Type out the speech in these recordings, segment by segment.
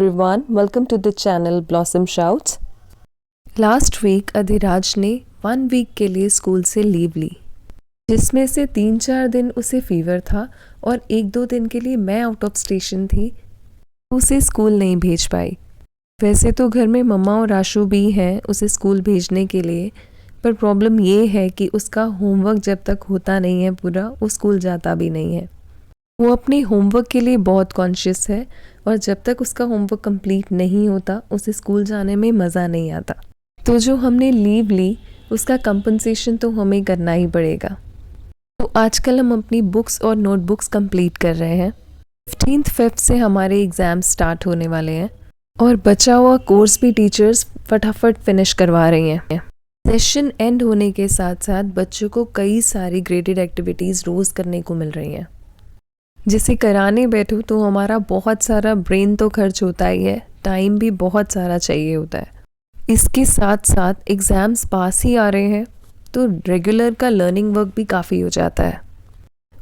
everyone, welcome to the channel Blossom Shouts. Last week Adhiraj ने 1 week के लिए school से लीव ली, जिसमें से 3-4 दिन उसे फीवर था और 1-2 दिन के लिए मैं आउट ऑफ स्टेशन थी, उसे स्कूल नहीं भेज पाई। वैसे तो घर में मम्मा और आशु भी हैं उसे स्कूल भेजने के लिए, पर प्रॉब्लम ये है कि उसका होमवर्क जब तक होता नहीं है पूरा, वो स्कूल जाता भी नहीं है। वो अपने होमवर्क के लिए बहुत कॉन्शियस है और जब तक उसका होमवर्क कंप्लीट नहीं होता उसे स्कूल जाने में मज़ा नहीं आता। तो जो हमने लीव ली उसका कंपनसेशन तो हमें करना ही पड़ेगा। तो आजकल हम अपनी बुक्स और नोटबुक्स कंप्लीट कर रहे हैं। 15th Feb से हमारे एग्ज़ाम स्टार्ट होने वाले हैं और बचा हुआ कोर्स भी टीचर्स फटाफट फिनिश करवा रही हैं। सेशन एंड होने के साथ साथ बच्चों को कई सारी ग्रेडेड एक्टिविटीज़ रोज़ करने को मिल रही हैं, जिसे कराने बैठो तो हमारा बहुत सारा ब्रेन तो खर्च होता ही है, टाइम भी बहुत सारा चाहिए होता है। इसके साथ साथ एग्ज़ाम्स पास ही आ रहे हैं तो रेगुलर का लर्निंग वर्क भी काफ़ी हो जाता है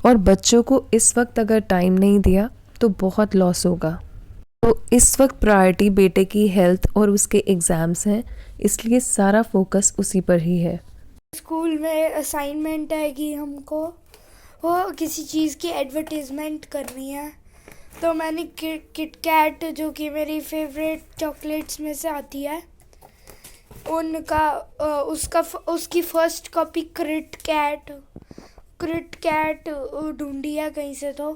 और बच्चों को इस वक्त अगर टाइम नहीं दिया तो बहुत लॉस होगा। तो इस वक्त प्रायोरिटी बेटे की हेल्थ और उसके एग्ज़ाम्स हैं, इसलिए सारा फोकस उसी पर ही है। स्कूल में असाइनमेंट है कि हमको वो किसी चीज़ की एडवर्टीज़मेंट करनी है, तो मैंने किट कैट जो कि मेरी फेवरेट चॉकलेट्स में से आती है उनका उसकी फर्स्ट कॉपी क्रिट ढूंढी है कहीं से। तो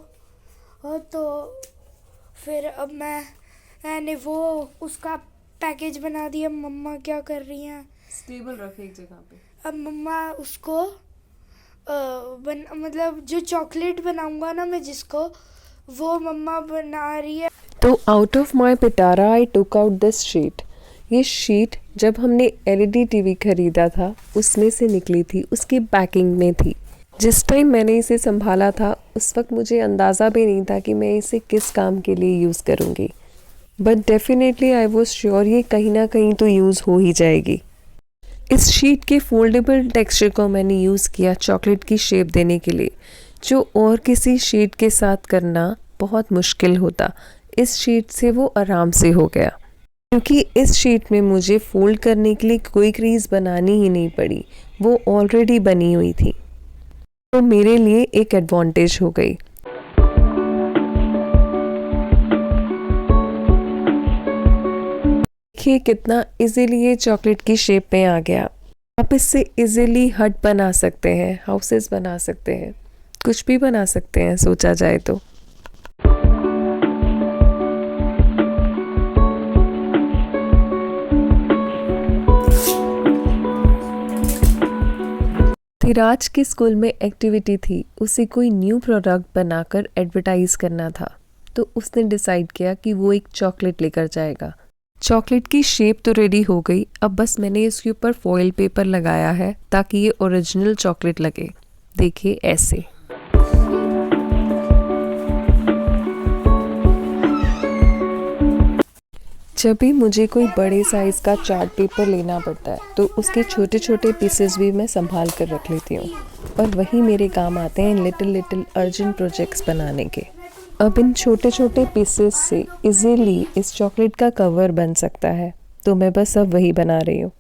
फिर अब मैंने वो उसका पैकेज बना दिया। मम्मा क्या कर रही हैं, स्टेबल रखे एक जगह पे। अब मम्मा उसको मतलब जो चॉकलेट बनाऊंगा ना मैं जिसको, वो मम्मा बना रही है। तो out of my Pitara I took out this sheet. ये शीट जब हमने LED TV खरीदा था उसमें से निकली थी, उसकी पैकिंग में थी। जिस टाइम मैंने इसे संभाला था उस वक्त मुझे अंदाज़ा भी नहीं था कि मैं इसे किस काम के लिए यूज़ करूँगी, but definitely I was sure ये कहीं ना कहीं तो यूज़ हो ही जाएगी। इस शीट के फोल्डेबल टेक्सचर को मैंने यूज़ किया चॉकलेट की शेप देने के लिए, जो और किसी शीट के साथ करना बहुत मुश्किल होता। इस शीट से वो आराम से हो गया, क्योंकि इस शीट में मुझे फोल्ड करने के लिए कोई क्रीज बनानी ही नहीं पड़ी, वो ऑलरेडी बनी हुई थी, तो मेरे लिए एक एडवांटेज हो गई। देखिए कितना इजीली ये चॉकलेट की शेप में आ गया। आप इससे इजीली हट बना सकते हैं, हाउसेस बना सकते हैं, कुछ भी बना सकते हैं सोचा जाए तो। धीराज के स्कूल में एक्टिविटी थी, उसे कोई न्यू प्रोडक्ट बनाकर एडवर्टाइज करना था, तो उसने डिसाइड किया कि वो एक चॉकलेट लेकर जाएगा। चॉकलेट की शेप तो रेडी हो गई, अब बस मैंने इसके ऊपर फॉइल पेपर लगाया है ताकि ये ओरिजिनल चॉकलेट लगे। देखिए ऐसे। जब भी मुझे कोई बड़े साइज का चार्ट पेपर लेना पड़ता है तो उसके छोटे छोटे पीसेस भी मैं संभाल कर रख लेती हूँ और वही मेरे काम आते हैं लिटिल अर्जेंट प्रोजेक्ट्स बनाने के। अब इन छोटे छोटे पीसेस से इजीली इस चॉकलेट का कवर बन सकता है, तो मैं बस अब वही बना रही हूँ।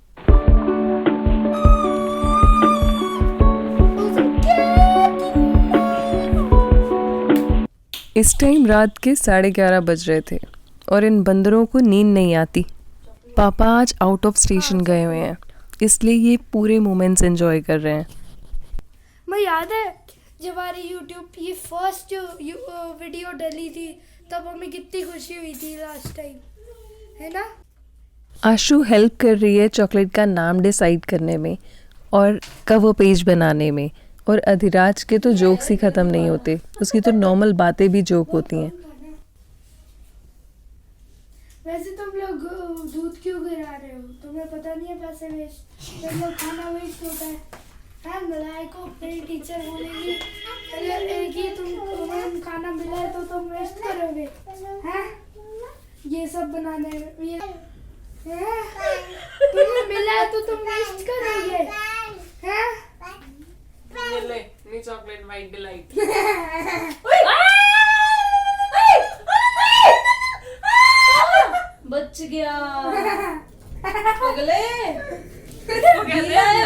इस टाइम रात के 11:30 बज रहे थे और इन बंदरों को नींद नहीं आती। पापा आज आउट ऑफ स्टेशन गए हुए हैं, इसलिए ये पूरे मोमेंट्स एंजॉय कर रहे हैं। मैं याद है जब हमारी YouTube ये फर्स्ट वीडियो डली थी तब हमें कितनी खुशी हुई थी लास्ट टाइम, है ना। आशु हेल्प कर रही है चॉकलेट का नाम डिसाइड करने में और कवर पेज बनाने में, और अधिराज के तो जोक्स ही ख़त्म नहीं होते, उसकी तो नॉर्मल बातें भी जोक होती हैं। वैसे तुम लोग दूध क्यों गिरा रहे हो, तुम्हें पता नहीं है पैसे वेस्ट, तुम लोग खाना वेस्ट होता है। मलाई को मेरी टीचर बोलेगी अगर एक ही तुम्हें खाना मिला है तो तुम वेस्ट करोगे हैं, ये सब बनाने में ये तुम्हें मिला है तो तुम वेस्ट करोगे हैं। ये ले चॉकलेट वाइट डिलाइट। बच गया। पगले गीला है,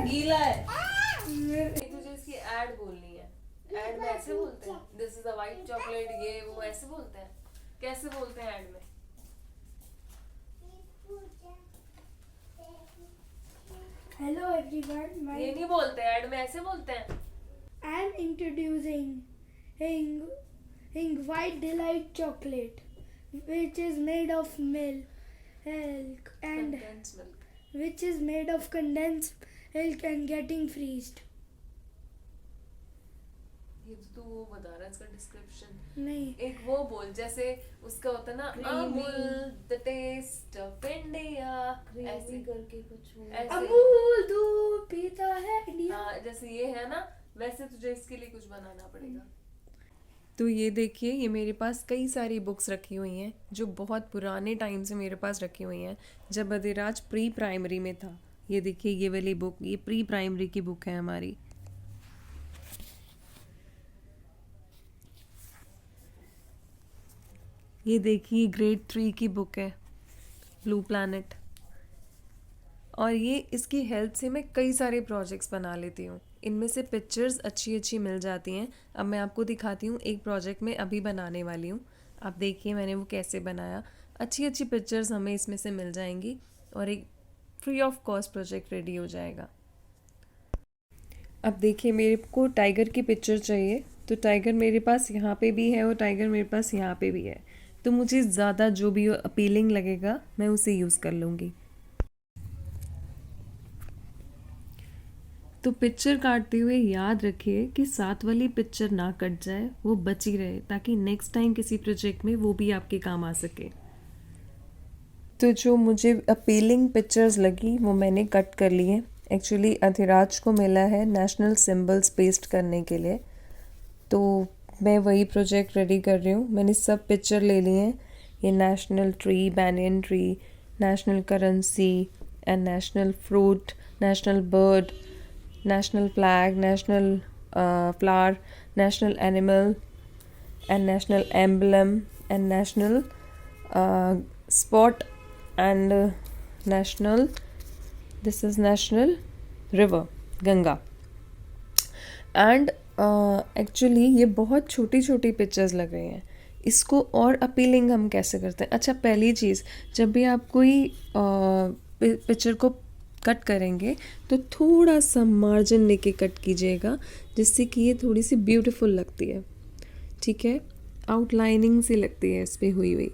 गीला है। तुझे इसकी ऐड बोलनी है। ऐड में ऐसे बोलते हैं, this is a white chocolate, ये वो ऐसे बोलते हैं। कैसे बोलते हैं ऐड में? Hello everyone, ये नहीं बोलते ऐड में, ऐसे बोलते हैं। I am introducing white delight chocolate, which is made of milk and Condensed milk. which is made of condensed milk and getting freezed. ये तो तू वो बता रहा है इसका डिस्क्रिप्शन। नहीं, एक वो बोल, जैसे उसका होता है ना, Amul the taste of India, ऐसे करके कुछ हो। ऐसे। अमूल दूध पीता है इंडिया। हाँ, जैसे ये है ना, वैसे तुझे इसके लिए कुछ बनाना पड़ेगा। तो ये देखिए, ये मेरे पास कई सारी बुक्स रखी हुई हैं जो बहुत पुराने टाइम से मेरे पास रखी हुई हैं, जब अधिराज प्री प्राइमरी में था। ये देखिए, ये वाली बुक, ये प्री प्राइमरी की बुक है हमारी। ये देखिए, ग्रेड 3 की बुक है, ब्लू प्लैनेट। और ये इसकी हेल्प से मैं कई सारे प्रोजेक्ट्स बना लेती हूँ। इनमें से पिक्चर्स अच्छी अच्छी मिल जाती हैं। अब मैं आपको दिखाती हूँ, एक प्रोजेक्ट में अभी बनाने वाली हूँ। आप देखिए मैंने वो कैसे बनाया। अच्छी अच्छी पिक्चर्स हमें इसमें से मिल जाएंगी और एक free of cost project ready हो जाएगा। अब देखिए, मेरे को टाइगर की पिक्चर चाहिए, तो टाइगर मेरे पास यहाँ पे भी है और टाइगर मेरे पास यहाँ पे भी है। तो मुझे ज़्यादा जो भी अपीलिंग लगेगा मैं उसे यूज़ कर लूँगी। तो पिक्चर काटते हुए याद रखिए कि साथ वाली पिक्चर ना कट जाए, वो बची रहे, ताकि नेक्स्ट टाइम किसी प्रोजेक्ट में वो भी आपके काम आ सके। तो जो मुझे अपीलिंग पिक्चर्स लगी वो मैंने कट कर ली है। एक्चुअली अधिराज को मिला है नेशनल सिंबल्स पेस्ट करने के लिए, तो मैं वही प्रोजेक्ट रेडी कर रही हूँ। मैंने सब पिक्चर ले लिए हैं, ये national tree, banyan tree, national currency and national fruit, national bird, national flag, national flower, national animal and national emblem and national spot and national, this is national river Ganga. And actually ये बहुत छोटी छोटी pictures लग रही हैं। इसको और appealing हम कैसे करते हैं? अच्छा, पहली चीज़, जब भी आप कोई पिक्चर को कट करेंगे तो थोड़ा सा मार्जिन लेके कट कीजिएगा, जिससे कि ये थोड़ी सी ब्यूटीफुल लगती है। ठीक है, आउटलाइनिंग सी लगती है इस पर हुई हुई।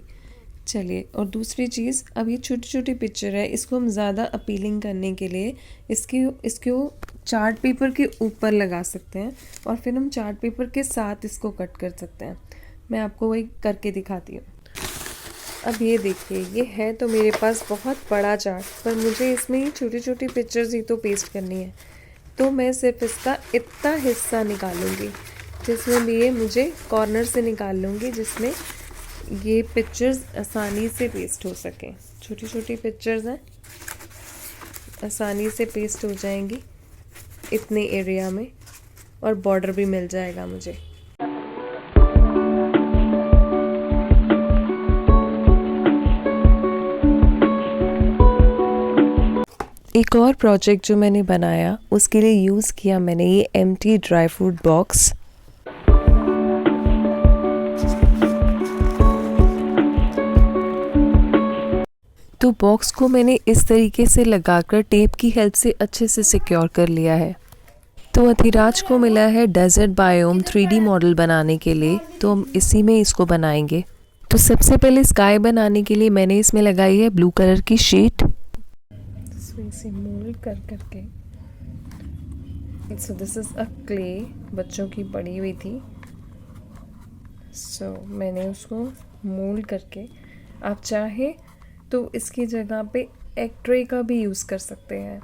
चलिए, और दूसरी चीज़, अब ये छोटी छोटी पिक्चर है, इसको हम ज़्यादा अपीलिंग करने के लिए इसको चार्ट पेपर के ऊपर लगा सकते हैं और फिर हम चार्ट पेपर के साथ इसको कट कर सकते हैं। मैं आपको वही करके दिखाती हूँ। अब ये देखिए, ये है तो मेरे पास बहुत बड़ा चार्ट, पर मुझे इसमें ही छोटी छोटी पिक्चर्स ही तो पेस्ट करनी है। तो मैं सिर्फ इसका इतना हिस्सा निकालूंगी, जिसमें भी ये मुझे कॉर्नर से निकाल लूँगी, जिसमें ये पिक्चर्स आसानी से पेस्ट हो सकें। छोटी छोटी पिक्चर्स हैं, आसानी से पेस्ट हो जाएंगी इतने एरिया में, और बॉर्डर भी मिल जाएगा मुझे। एक और प्रोजेक्ट जो मैंने बनाया, उसके लिए यूज़ किया मैंने ये एम्प्टी ड्राई फ्रूट बॉक्स। तो बॉक्स को मैंने इस तरीके से लगाकर टेप की हेल्प से अच्छे से सिक्योर कर लिया है। तो अधिराज को मिला है डेजर्ट बायोम 3D मॉडल बनाने के लिए, तो हम इसी में इसको बनाएंगे। तो सबसे पहले स्काई बनाने के लिए मैंने इसमें लगाई है ब्लू कलर की शीट। इसे मोल्ड कर करके, so this is a clay, बच्चों की पड़ी हुई थी। सो मैंने उसको मोल्ड करके, आप चाहें तो इसकी जगह पे एग ट्रे का भी यूज़ कर सकते हैं।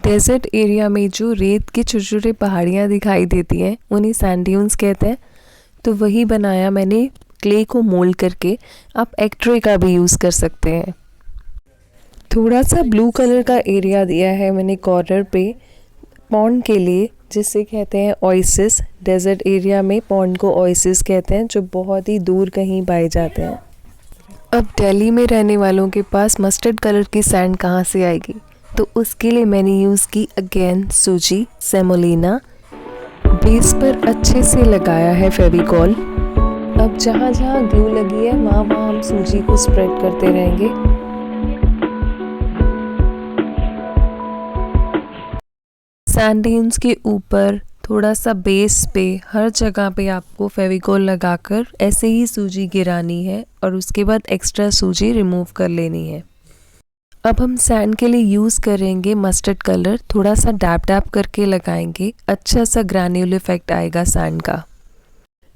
डेजर्ट एरिया में जो रेत की छोटे छोटे पहाड़ियाँ दिखाई देती हैं, उन्हें सैंड ड्यून्स कहते हैं। तो वही बनाया मैंने क्ले को मोल्ड करके। आप एग ट्रे का भी यूज़ कर सकते हैं। थोड़ा सा ब्लू कलर का एरिया दिया है मैंने कॉर्नर पे पॉन्ड के लिए, जिसे कहते हैं ओएसिस। डेजर्ट एरिया में पॉन्ड को ओएसिस कहते हैं, जो बहुत ही दूर कहीं पाए जाते हैं। अब दिल्ली में रहने वालों के पास मस्टर्ड कलर की सैंड कहाँ से आएगी, तो उसके लिए मैंने यूज़ की अगेन सूजी सेमोलिना। बेस पर अच्छे से लगाया है फेविकॉल। अब जहाँ जहाँ ग्लू लगी है वहाँ वहाँ हम सूजी को स्प्रेड करते रहेंगे। सैंड ड्यून्स के ऊपर थोड़ा सा बेस पे हर जगह पे आपको फेविकॉल लगाकर ऐसे ही सूजी गिरानी है और उसके बाद एक्स्ट्रा सूजी रिमूव कर लेनी है। अब हम सैंड के लिए यूज़ करेंगे मस्टर्ड कलर। थोड़ा सा डैप डैप करके लगाएंगे, अच्छा सा ग्रैन्युलर इफेक्ट आएगा सैंड का।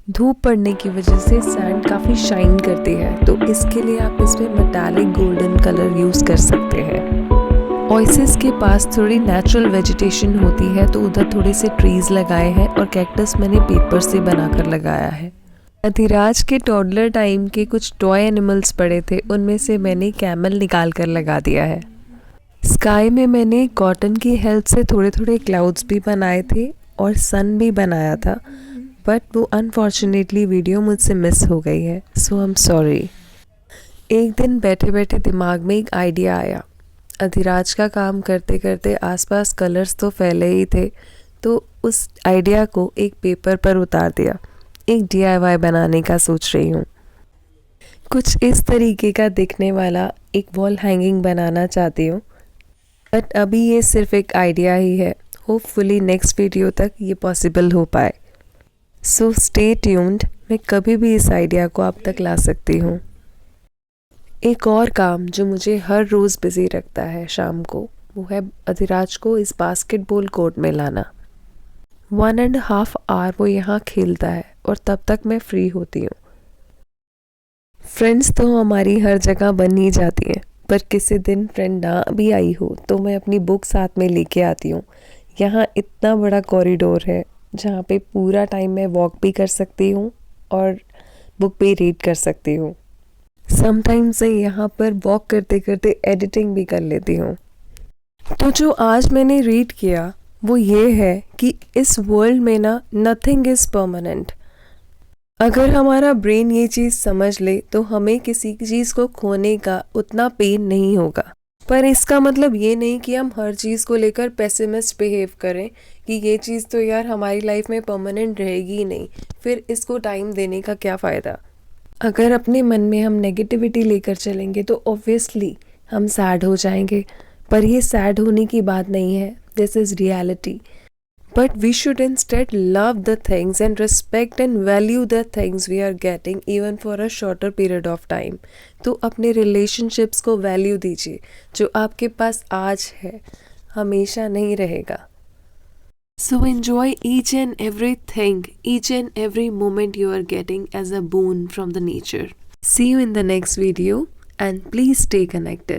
धूप पड़ने की वजह से सैंड काफ़ी शाइन करती है, तो इसके लिए आप इसमें मेटालिक गोल्डन कलर यूज़ कर सकते हैं। ओएसिस के पास थोड़ी नेचुरल वेजिटेशन होती है, तो उधर थोड़े से ट्रीज़ लगाए हैं और कैक्टस मैंने पेपर से बनाकर लगाया है। अधिराज के टॉडलर टाइम के कुछ टॉय एनिमल्स पड़े थे, उनमें से मैंने कैमल निकाल कर लगा दिया है। स्काई में मैंने कॉटन की हेल्प से थोड़े थोड़े क्लाउड्स भी बनाए थे और सन भी बनाया था, बट वो अनफॉर्चुनेटली वीडियो मुझसे मिस हो गई है, सो आई एम सॉरी। एक दिन बैठे बैठे दिमाग में एक आइडिया आया। अधिराज का काम करते करते आसपास कलर्स तो फैले ही थे, तो उस आइडिया को एक पेपर पर उतार दिया। एक DIY बनाने का सोच रही हूँ। कुछ इस तरीके का दिखने वाला एक वॉल हैंगिंग बनाना चाहती हूँ, बट अभी ये सिर्फ एक आइडिया ही है। होपफुली नेक्स्ट वीडियो तक ये पॉसिबल हो पाए। सो स्टे ट्यून्ड, मैं कभी भी इस आइडिया को आप तक ला सकती हूँ। एक और काम जो मुझे हर रोज़ बिज़ी रखता है शाम को, वो है अधिराज को इस बास्केटबॉल कोर्ट में लाना। 1.5 आवर वो यहाँ खेलता है और तब तक मैं फ्री होती हूँ। फ्रेंड्स तो हमारी हर जगह बन ही जाती हैं, पर किसी दिन फ्रेंड ना भी आई हो तो मैं अपनी बुक साथ में लेके आती हूँ। यहाँ इतना बड़ा कॉरिडोर है जहाँ पे पूरा टाइम मैं वॉक भी कर सकती हूँ और बुक भी रीड कर सकती हूँ। समटाइम्स मैं यहाँ पर वॉक करते करते एडिटिंग भी कर लेती हूँ। तो जो आज मैंने रीड किया वो ये है कि इस वर्ल्ड में ना नथिंग इज़ परमानेंट। अगर हमारा ब्रेन ये चीज़ समझ ले तो हमें किसी चीज़ को खोने का उतना पेन नहीं होगा। पर इसका मतलब ये नहीं कि हम हर चीज़ को लेकर पेसिमिस्ट बिहेव करें कि ये चीज़ तो यार हमारी लाइफ में परमानेंट रहेगी ही नहीं, फिर इसको टाइम देने का क्या फ़ायदा। अगर अपने मन में हम नेगेटिविटी लेकर चलेंगे तो ऑब्वियसली हम सैड हो जाएंगे, पर ये सैड होने की बात नहीं है। This is reality. But we should instead love the things and respect and value the things we are getting even for a shorter period of time. तो अपने relationships को value दीजिए। जो आपके पास आज है हमेशा नहीं रहेगा। So enjoy each and everything, each and every moment you are getting as a boon from the nature. See you in the next video and please stay connected.